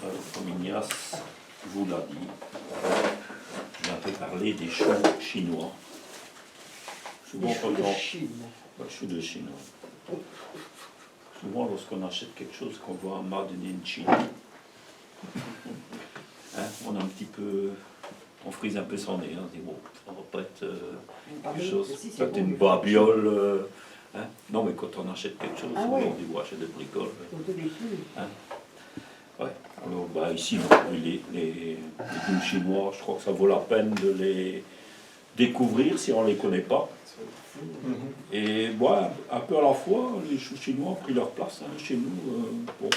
comme Ignace vous l'a dit, je vais un peu parler des choux chinois. Souvent, Les choux de Chine. Choux de Chine. Ouais. Souvent, lorsqu'on achète quelque chose qu'on voit Made in Chine, hein, on a un petit peu, on frise un peu son nez, on dit bon, ça va pas être quelque chose, peut-être une babiole. Hein. Non, mais quand on achète quelque chose, souvent on dit ouais, j'ai des bricoles. Hein. Ouais. Alors bah, ici, les goûts chinois, je crois que ça vaut la peine de les découvrir si on ne les connaît pas. Et bon, un peu à la fois, les choux chinois ont pris leur place hein, chez nous. Bon.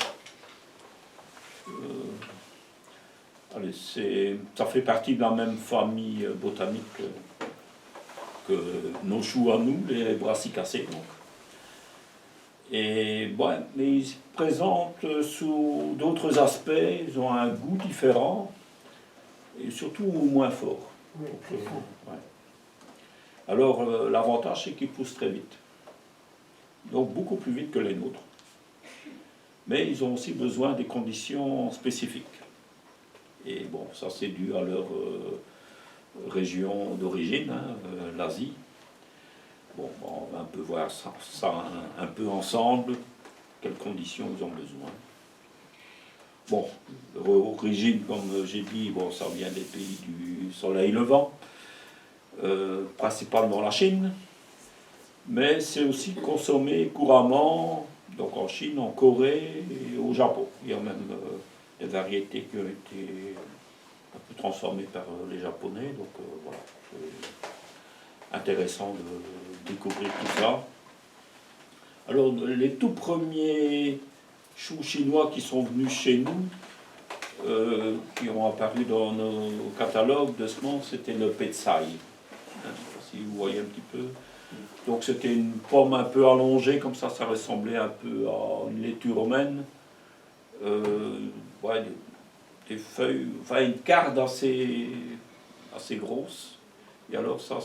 Allez, ça fait partie de la même famille botanique que nos choux à nous, les brassicacées. Donc. Et bon, mais ils se présentent sous d'autres aspects, ils ont un goût différent et surtout moins fort. Oui, très fort. Ouais. Alors l'avantage c'est qu'ils poussent très vite, donc beaucoup plus vite que les nôtres. Mais ils ont aussi besoin des conditions spécifiques. Et bon, ça c'est dû à leur région d'origine, hein, l'Asie. Bon, on va un peu voir ça un peu ensemble, quelles conditions ils ont besoin. Bon, origine, comme j'ai dit, bon, ça vient des pays du soleil levant, principalement la Chine, mais c'est aussi consommé couramment, donc en Chine, en Corée et au Japon. Il y a même des variétés qui ont été un peu transformées par les Japonais, donc voilà. Intéressant de découvrir tout ça. Alors, les tout premiers choux chinois qui sont venus chez nous, qui ont apparu dans nos catalogues de semences, c'était le petsai. Hein, si vous voyez un petit peu. Donc, c'était une pomme un peu allongée, comme ça ressemblait un peu à une laitue romaine. Ouais, des feuilles, enfin une carde assez grosse. Et alors ça,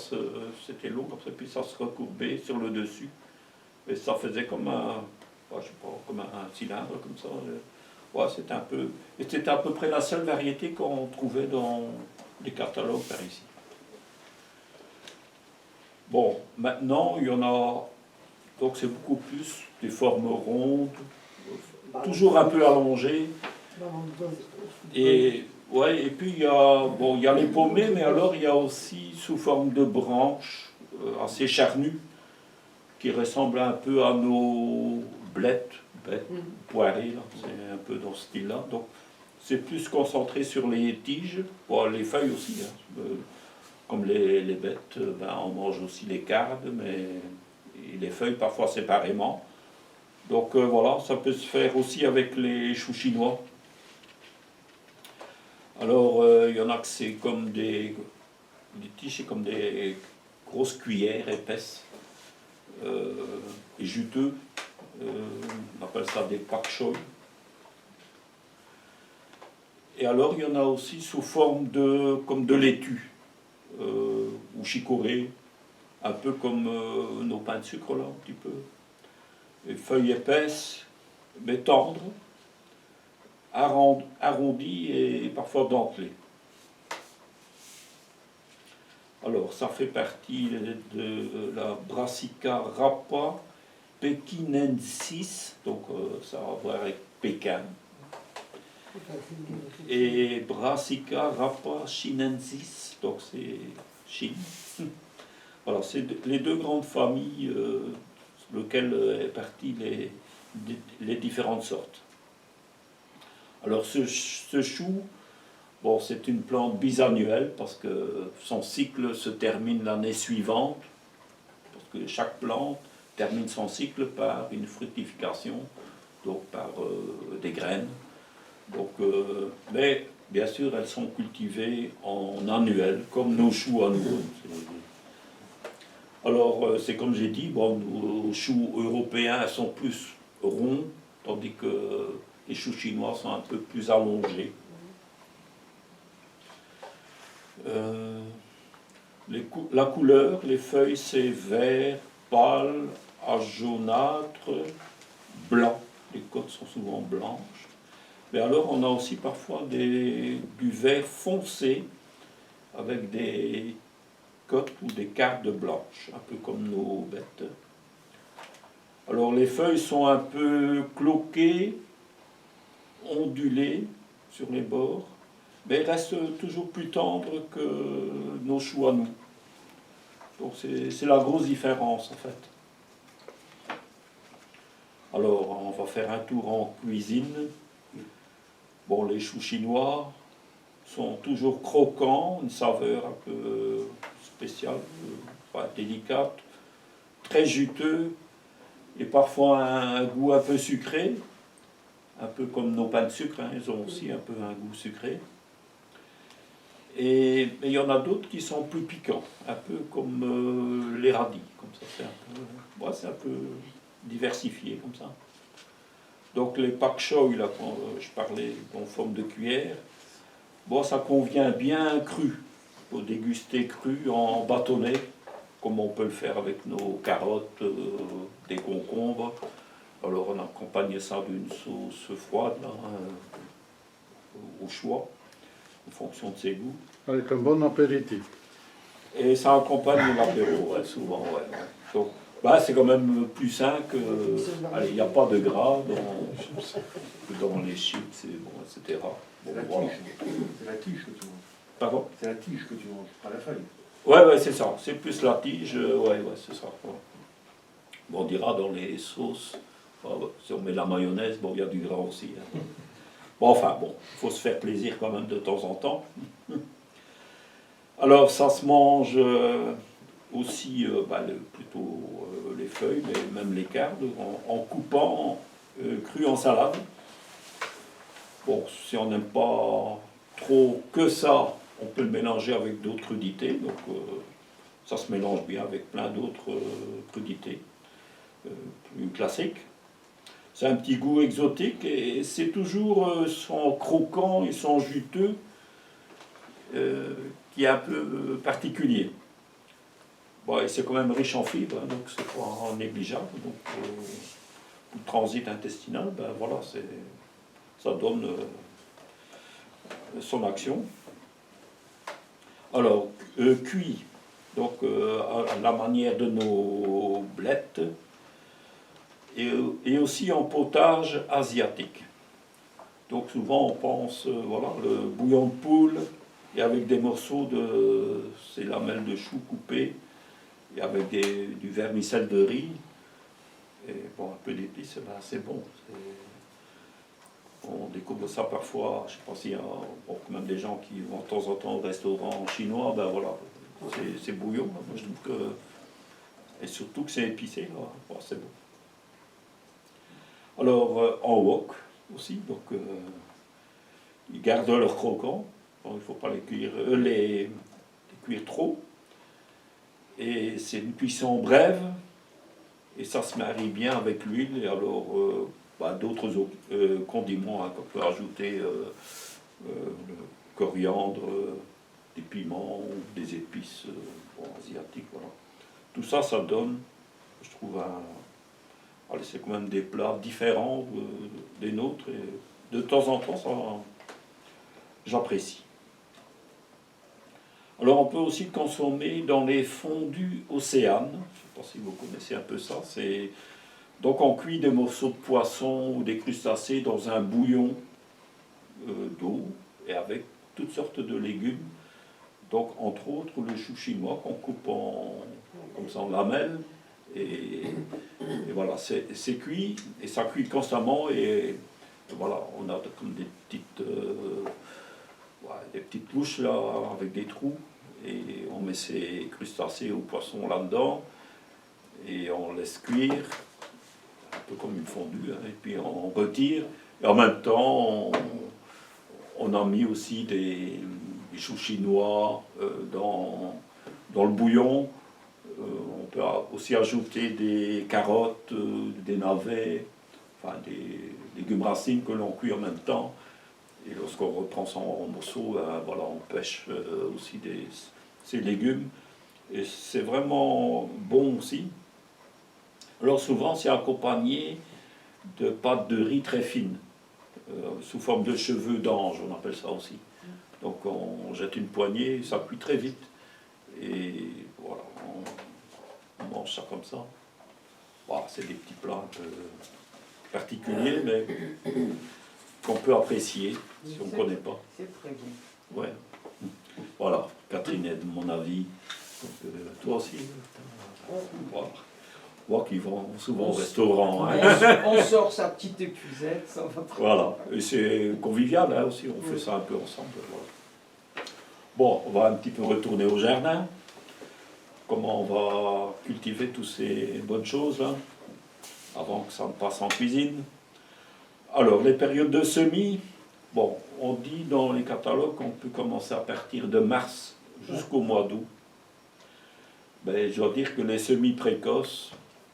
c'était long comme ça, puis ça se recourbait sur le dessus. Et ça faisait comme je sais pas, comme un cylindre, comme ça. Ouais, c'était un peu... Et c'était à peu près la seule variété qu'on trouvait dans les catalogues par ici. Bon, maintenant, il y en a... Donc c'est beaucoup plus des formes rondes, toujours un peu allongées. Et... Ouais, et puis il y a les paumés, mais alors il y a aussi sous forme de branches assez charnues qui ressemblent un peu à nos bêtes poirées, c'est un peu dans ce style-là. Donc c'est plus concentré sur les tiges, bon, les feuilles aussi, hein, comme les bêtes, ben, on mange aussi les cardes, mais les feuilles parfois séparément. Donc voilà, ça peut se faire aussi avec les choux chinois. Alors, il y en a que c'est comme des tiges, c'est comme des grosses cuillères épaisses et juteux. On appelle ça des pak choy. Et alors, il y en a aussi sous forme comme de laitue, ou chicorée, un peu comme nos pains de sucre, là, un petit peu. Et feuilles épaisses, mais tendres, arrondies et parfois dentelées. Alors, ça fait partie de la Brassica rapa pekinensis, donc ça a à voir avec Pékin. Et Brassica rapa chinensis, donc c'est Chine. Voilà, c'est les deux grandes familles sur lesquelles est partie les différentes sortes. Alors ce chou, bon, c'est une plante bisannuelle parce que son cycle se termine l'année suivante, parce que chaque plante termine son cycle par une fructification, donc par des graines. Donc, mais bien sûr, elles sont cultivées en annuel, comme nos choux à nous. Alors, c'est comme j'ai dit, bon, nos choux européens sont plus ronds, tandis que les choux chinois sont un peu plus allongés. La couleur, les feuilles, c'est vert, pâle, jaunâtre, blanc. Les côtes sont souvent blanches. Mais alors, on a aussi parfois du vert foncé avec des côtes ou des cartes blanches, un peu comme nos bêtes. Alors, les feuilles sont un peu cloquées, ondulées sur les bords, mais elles restent toujours plus tendres que nos choux à nous. Donc, c'est la grosse différence, en fait. Alors, on va faire un tour en cuisine. Bon, les choux chinois sont toujours croquants, une saveur un peu spéciale, enfin, délicate, très juteux, et parfois un goût un peu sucré, un peu comme nos pains de sucre, hein, ils ont aussi un peu un goût sucré. Et il y en a d'autres qui sont plus piquants, un peu comme les radis, comme ça, c'est un peu diversifié comme ça. Donc les pak choy, là, quand je parlais en forme de cuillère, bon, ça convient bien cru. Il faut déguster cru en bâtonnet, comme on peut le faire avec nos carottes, des concombres. Alors on accompagne ça d'une sauce froide, là, au choix, en fonction de ses goûts. Avec un bon apéritif. Et ça accompagne l'apéro, ouais, souvent. Ouais. Donc, bah, c'est quand même plus sain que. Allez, il n'y a pas de gras dans les chips, bon, etc. Bon, voilà. C'est la tige que tu manges. Pardon? C'est la tige que tu manges, pas la feuille. Ouais, c'est ça. C'est plus la tige, ouais, c'est ça. Ouais. Bon, on dira dans les sauces, si on met la mayonnaise, bon, il y a du gras aussi. Hein. Bon, enfin, bon, il faut se faire plaisir quand même de temps en temps. Alors, ça se mange aussi, plutôt les feuilles, mais même les cardes, en coupant cru en salade. Bon, si on n'aime pas trop que ça, on peut le mélanger avec d'autres crudités. Donc, ça se mélange bien avec plein d'autres crudités plus classiques. C'est un petit goût exotique et c'est toujours son croquant et son juteux qui est un peu particulier. Bon, et c'est quand même riche en fibres, hein, donc c'est pas négligeable. Donc, le transit intestinal, ben voilà, ça donne son action. Alors, cuit, donc à la manière de nos blettes, et aussi en potage asiatique. Donc souvent on pense, voilà, le bouillon de poule, et avec des morceaux de ces lamelles de chou coupées, et avec du vermicelle de riz, et bon, un peu d'épices, ben, c'est bon. On découvre ça parfois, je ne sais pas s'il y a même des gens qui vont de temps en temps au restaurant chinois, ben voilà, c'est bouillon, moi je trouve que, et surtout que c'est épicé, là, bon, c'est bon. Alors en wok aussi, donc ils gardent leur croquant, donc il ne faut pas les cuire trop, et c'est une cuisson brève, et ça se marie bien avec l'huile, et alors d'autres condiments, hein, qu'on peut ajouter, le coriandre, des piments, ou des épices asiatiques, voilà. Tout ça, ça donne, je trouve, c'est quand même des plats différents des nôtres, et de temps en temps, ça, j'apprécie. Alors on peut aussi le consommer dans les fondus océanes, je ne sais pas si vous connaissez un peu ça, donc on cuit des morceaux de poisson ou des crustacés dans un bouillon d'eau, et avec toutes sortes de légumes, donc entre autres le chou chinois qu'on coupe comme ça en lamelles, et voilà, c'est cuit, et ça cuit constamment, et voilà, on a comme des petites louches là, avec des trous, et on met ces crustacés ou poissons là-dedans, et on laisse cuire, un peu comme une fondue, hein, et puis on retire, et en même temps, on a mis aussi des choux chinois dans le bouillon. On peut aussi ajouter des carottes, des navets, enfin des légumes racines que l'on cuit en même temps. Et lorsqu'on reprend ça en morceaux, voilà, on pêche aussi ces légumes. Et c'est vraiment bon aussi. Alors souvent, c'est accompagné de pâtes de riz très fines. sous forme de cheveux d'ange, on appelle ça aussi. Donc on jette une poignée, ça cuit très vite. Et voilà, on mange ça comme ça. Voilà, c'est des petits plats un peu particuliers, mais qu'on peut apprécier si on ne connaît pas. C'est très bon. Ouais. Voilà, Catherine est de mon avis. Donc, toi aussi. Voilà. On voit qu'ils vont souvent au restaurant. Hein. On sort sa petite épuisette, ça va très Voilà, et c'est convivial hein, aussi, on fait ça un peu ensemble. Voilà. Bon, on va un petit peu retourner au jardin. Comment on va cultiver toutes ces bonnes choses là, avant que ça ne passe en cuisine. Alors, les périodes de semis, bon, on dit dans les catalogues qu'on peut commencer à partir de mars jusqu'au mois d'août. Ben, je dois dire que les semis précoces,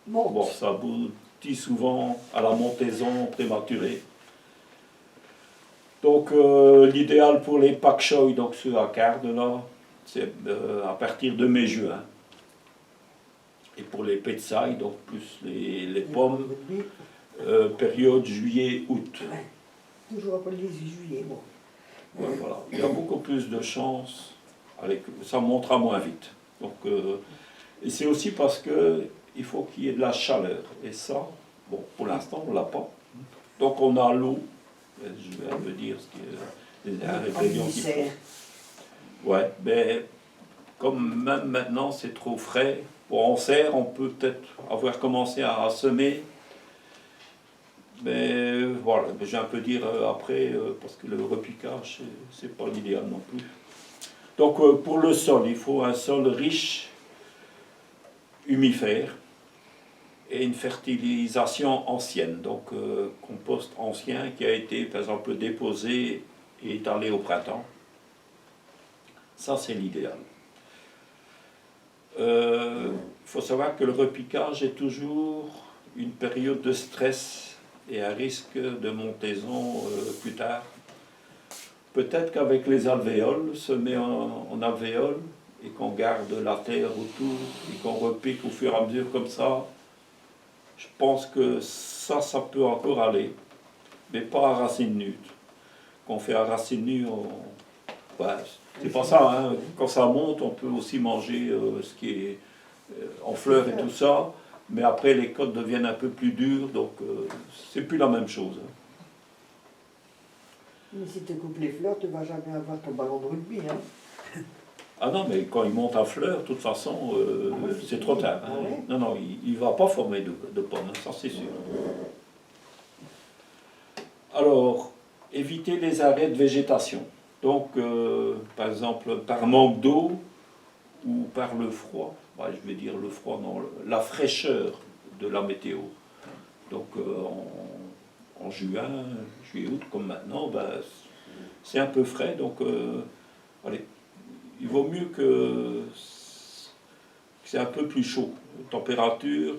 bon, ça aboutit souvent à la montaison prématurée. Donc l'idéal pour les pak choy, donc ceux à quart de là, c'est à partir de mai-juin. Et pour les petsai, donc plus les pommes, période juillet-août. Ouais. Toujours après le 18 juillet, bon. Ouais, voilà. Il y a beaucoup plus de chances, ça montera moins vite. Donc, et c'est aussi parce qu'il faut qu'il y ait de la chaleur. Et ça, bon, pour l'instant, on ne l'a pas. Donc on a l'eau. Je vais me dire ce qui est les ingrédients qu'il faut. Ouais, mais comme même maintenant c'est trop frais, pour en serre, on peut peut-être avoir commencé à semer. Mais voilà, je vais un peu dire après, parce que le repiquage, c'est pas l'idéal non plus. Donc pour le sol, il faut un sol riche, humifère, et une fertilisation ancienne, donc compost ancien qui a été par exemple déposé et étalé au printemps. Ça c'est l'idéal. Il faut savoir que le repiquage est toujours une période de stress et un risque de montaison plus tard. Peut-être qu'avec les alvéoles, semés en alvéoles, et qu'on garde la terre autour, et qu'on repique au fur et à mesure comme ça, je pense que ça peut encore aller, mais pas à racine nue. Quand on fait à racine nue, ouais, c'est pas ça, hein. Quand ça monte, on peut aussi manger ce qui est en fleurs et tout ça, mais après les côtes deviennent un peu plus dures, donc c'est plus la même chose. Hein. Mais si tu coupes les fleurs, tu ne vas jamais avoir ton ballon de rugby. Hein. Ah non, mais quand il monte à fleurs, de toute façon, c'est trop tard. Hein. Ah ouais. Non, non, il ne va pas former de pommes, ça c'est sûr. Alors, éviter les arrêts de végétation. Donc, par exemple, par manque d'eau ou par le froid. Bah, je vais dire le froid, non, la fraîcheur de la météo. Donc, en juin, juillet-août, comme maintenant, bah, c'est un peu frais. Donc, allez, il vaut mieux que c'est un peu plus chaud. Température,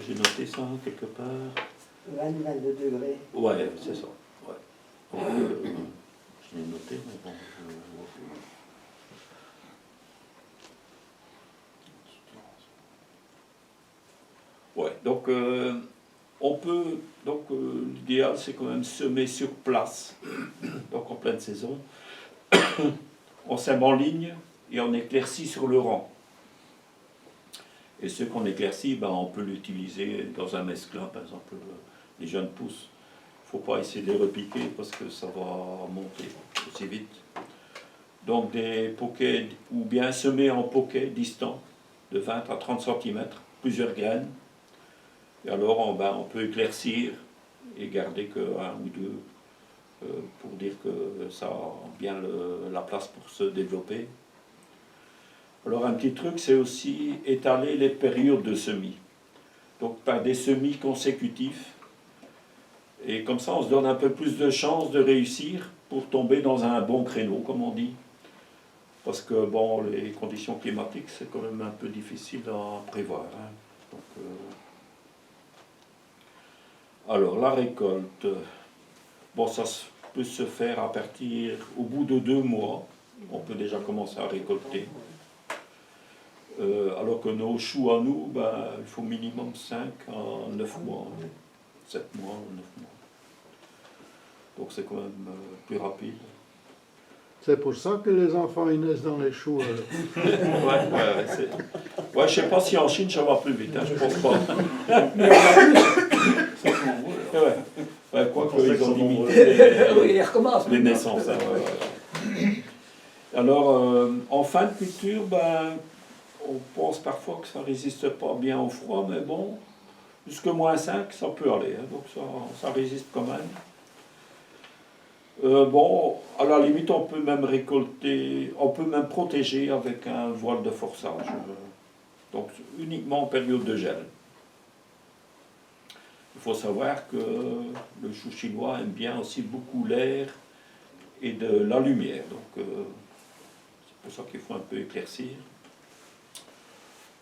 j'ai noté ça quelque part. 20-22 degrés. Ouais, c'est ça. Ouais. Donc, je l'ai noté, mais bon, je vois plus. Ouais, donc on peut, donc l'idéal c'est quand même semer sur place, donc en pleine saison. On sème en ligne et on éclaircit sur le rang. Et ce qu'on éclaircit, ben, on peut l'utiliser dans un mesclin, par exemple les jeunes pousses. Il ne faut pas essayer de les repiquer parce que ça va monter aussi vite. Donc des poquets, ou bien semer en poquets distants de 20 à 30 cm, plusieurs graines. Et alors on peut éclaircir et garder que un ou deux pour dire que ça a bien la place pour se développer. Alors un petit truc, c'est aussi étaler les périodes de semis. Donc par des semis consécutifs. Et comme ça, on se donne un peu plus de chances de réussir pour tomber dans un bon créneau, comme on dit. Parce que bon, les conditions climatiques, c'est quand même un peu difficile à prévoir. Hein. Donc, alors la récolte, bon, ça peut se faire à partir, au bout de 2 mois, on peut déjà commencer à récolter. Alors que nos choux à nous, ben, il faut minimum 5 à 9 mois, 7 mois, 9 mois. Donc c'est quand même plus rapide. C'est pour ça que les enfants ils naissent dans les choux. Ouais, je sais pas si en Chine ça va plus vite, hein, je pense pas. Quoi qu'ils ont limité Oui, il recommence. les naissances. Hein, Alors, en fin de culture, on pense parfois que ça résiste pas bien au froid, mais bon, jusque -5, ça peut aller, hein, donc ça résiste quand même. Bon, à la limite, on peut même récolter, on peut même protéger avec un voile de forçage. Donc, uniquement en période de gel. Il faut savoir que le chou chinois aime bien aussi beaucoup l'air et de la lumière. Donc, c'est pour ça qu'il faut un peu éclaircir.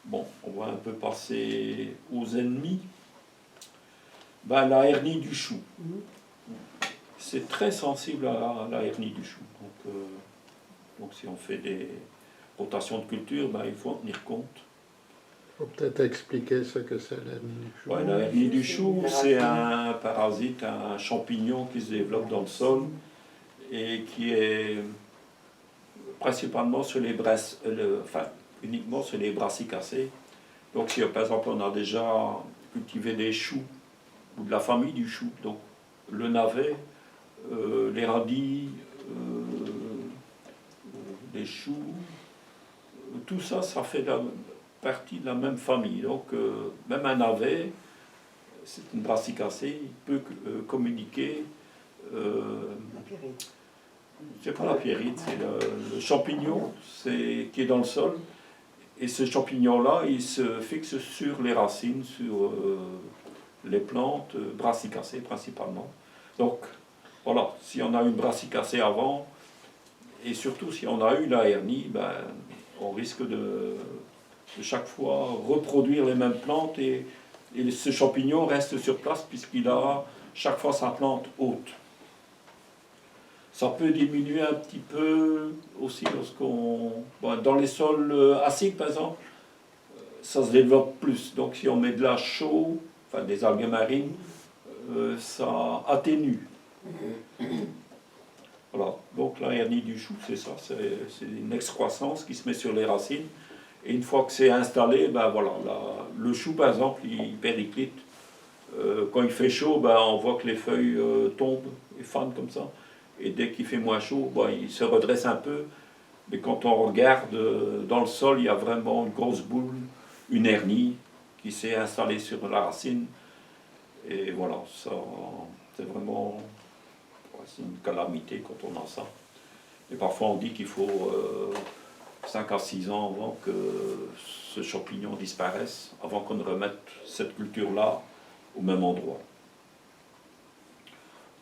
Bon, on va un peu passer aux ennemis. La hernie du chou. C'est très sensible à la hernie du chou. Donc si on fait des rotations de culture, il faut en tenir compte. Il faut peut-être expliquer ce que c'est l'hernie du chou. Ouais, la hernie du chou, c'est un parasite, un champignon qui se développe dans le sol et qui est principalement sur les uniquement sur les brassicacées. Donc si par exemple on a déjà cultivé des choux ou de la famille du chou, donc le navet, les radis, les choux, tout ça, ça fait partie de la même famille. Donc même un navet, c'est une brassicacée, il peut communiquer. C'est pas la pierrite, c'est le champignon qui est dans le sol. Et ce champignon-là, il se fixe sur les racines, sur les plantes brassicacées principalement. Donc, voilà, si on a une brassicacée avant, et surtout si on a eu la hernie, on risque de chaque fois reproduire les mêmes plantes et ce champignon reste sur place puisqu'il a chaque fois sa plante haute. Ça peut diminuer un petit peu aussi dans les sols acides par exemple, ça se développe plus. Donc si on met de l'âge chaud, enfin des algues marines, ça atténue. Voilà, donc la hernie du chou, c'est ça, c'est une excroissance qui se met sur les racines. Et une fois que c'est installé, le chou par exemple, il périclite. Quand il fait chaud, on voit que les feuilles tombent et fanent comme ça. Et dès qu'il fait moins chaud, il se redresse un peu. Mais quand on regarde dans le sol, il y a vraiment une grosse boule, une hernie qui s'est installée sur la racine. Et voilà, ça, c'est vraiment c'est une calamité quand on a ça. Et parfois on dit qu'il faut 5 à 6 ans avant que ce champignon disparaisse, avant qu'on ne remette cette culture-là au même endroit.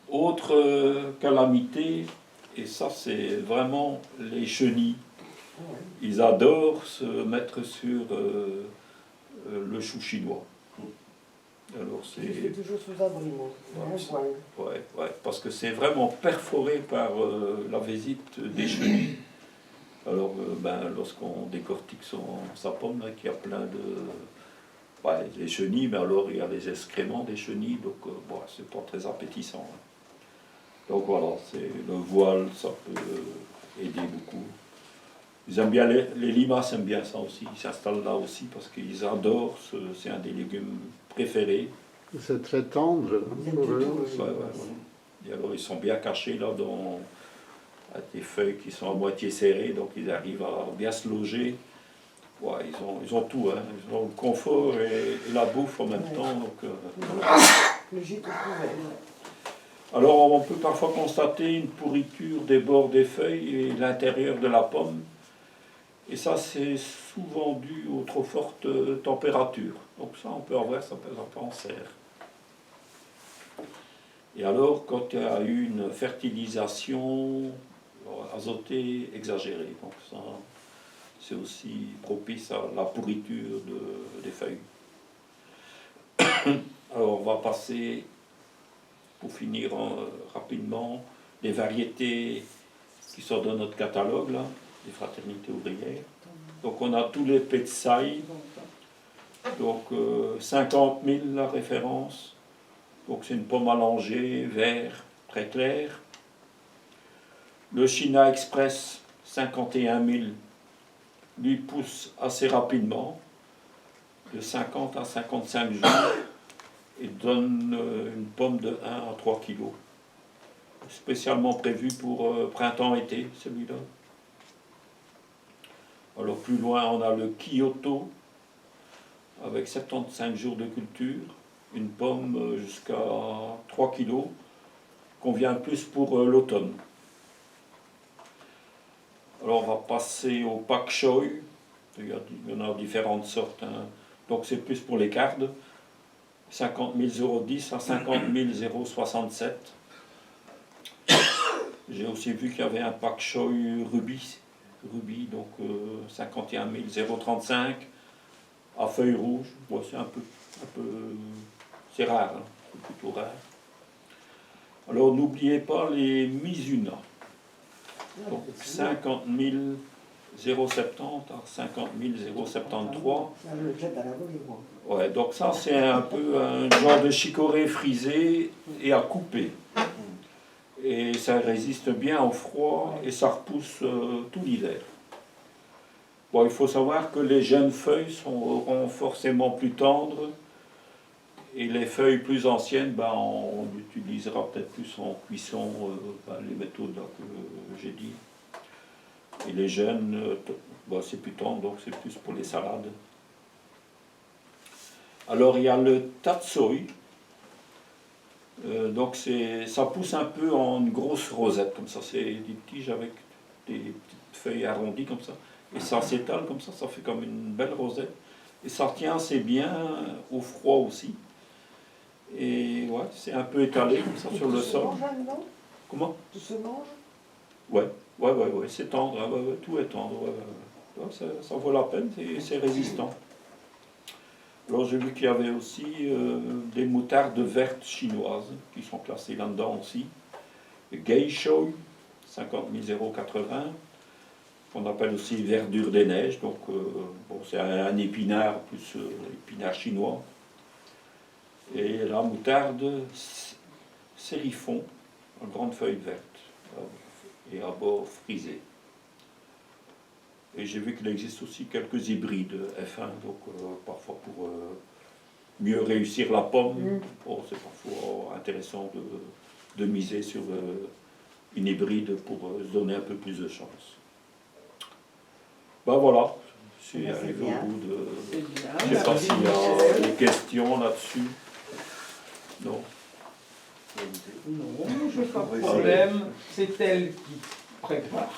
Autre calamité, et ça c'est vraiment les chenilles. Ils adorent se mettre sur le chou chinois. Alors c'est toujours sous abri, moi. Ouais, parce que c'est vraiment perforé par la visite des chenilles. Alors, lorsqu'on décortique sa pomme, qu'il y a plein de... les chenilles, mais alors il y a les excréments des chenilles, donc c'est pas très appétissant. Hein. Donc voilà, le voile, ça peut aider beaucoup. Ils aiment bien, les limaces aiment bien ça aussi, ils s'installent là aussi parce qu'ils adorent, c'est un des légumes préférés. C'est très tendre pour eux. Et alors ils sont bien cachés là dans des feuilles qui sont à moitié serrées, donc ils arrivent à bien se loger. Ils ont tout, hein. Ils ont le confort et la bouffe en même temps. Donc, Le gîte couvert. Alors on peut parfois constater une pourriture des bords des feuilles et l'intérieur de la pomme. Et ça, c'est souvent dû aux trop fortes températures. Donc ça, on peut avoir, ça peut être un cancer. Et alors, quand il y a eu une fertilisation azotée exagérée, donc ça, c'est aussi propice à la pourriture des feuilles. Alors, on va passer, pour finir rapidement, les variétés qui sont dans notre catalogue, là. Des fraternités ouvrières. Donc on a tous les Petsai, donc 50 000 la référence. Donc c'est une pomme allongée, vert, très clair. Le China Express 51 000 lui pousse assez rapidement, de 50 à 55 jours, et donne une pomme de 1 à 3 kilos. Spécialement prévu pour printemps-été, celui-là. Alors plus loin, on a le Kyoto, avec 75 jours de culture, une pomme jusqu'à 3 kilos, convient plus pour l'automne. Alors on va passer au pak choi, il y en a différentes sortes, hein. Donc c'est plus pour les cardes, 50 010 à 50 067. J'ai aussi vu qu'il y avait un pak choi rubis, donc 51 035 à feuilles rouges. Bon, c'est un peu c'est rare, hein, c'est plutôt rare. Alors n'oubliez pas les Mizuna. Donc 50 070 à 50 073. Je le jette à la volée, moi. Ouais, donc ça c'est un peu un genre de chicorée frisé et à couper. Et ça résiste bien au froid et ça repousse tout l'hiver. Bon, il faut savoir que les jeunes feuilles seront forcément plus tendres et les feuilles plus anciennes, ben, on utilisera peut-être plus en cuisson les méthodes là, que j'ai dit. Et les jeunes, ben, c'est plus tendre, donc c'est plus pour les salades. Alors il y a le tatsoi. Donc ça pousse un peu en une grosse rosette, comme ça, c'est des tiges avec des petites feuilles arrondies comme ça, et ça s'étale comme ça fait comme une belle rosette, et ça tient assez bien au froid aussi, et ouais, c'est un peu étalé comme ça sur le sol. Tout se mange, non? Comment? Tout se mange? Ouais, c'est tendre, hein, ouais, tout est tendre, ouais, ça vaut la peine, c'est résistant. Alors j'ai vu qu'il y avait aussi des moutardes vertes chinoises qui sont classées là-dedans aussi. Geishou, 50 080, qu'on appelle aussi verdure des neiges, donc bon, c'est un épinard plus épinard chinois. Et la moutarde sérifon, en grande feuille verte et à bord frisé. Et j'ai vu qu'il existe aussi quelques hybrides F1, donc parfois pour mieux réussir la pomme, bon, c'est parfois intéressant de miser sur une hybride pour se donner un peu plus de chance. Ben voilà, je suis arrivé au bout de... Je ne sais pas s'il y a des questions là-dessus. Non. Non, je n'ai pas de problème. C'est elle qui prépare.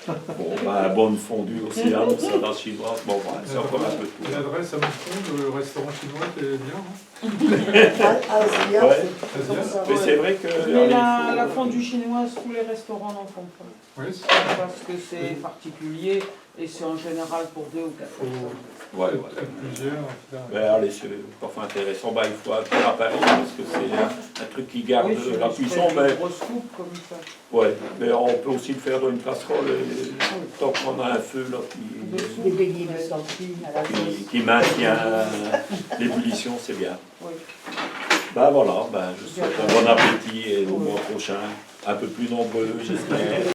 Bon, ben, bonne fondue aussi, hein, salade chinoise, bon, ben, c'est encore un peu tout. L'adresse à Moscou, le restaurant chinois, c'est bien, hein? Asia, Ouais. c'est Mais c'est vrai que... Mais allez, la faut- fondue chinoise, tous les restaurants n'en font pas. Oui, c'est Parce que c'est particulier et c'est en général pour 2 ou 4 personnes. Ouais, ouais. plusieurs. etc. Ben, allez, c'est parfois intéressant. Ben, il faut un peu appareil parce que c'est un truc qui garde Oui, c'est la juste cuisson. une Mais, grosse coupe comme ça. ouais, mais on peut aussi le faire dans une casserole. Et, tant qu'on a un feu là, des beignets de sortie à la sauce. qui maintient l'ébullition, c'est bien. Oui. Ben voilà, ben, je vous souhaite un bon appétit et au mois prochain, un peu plus nombreux, j'espère.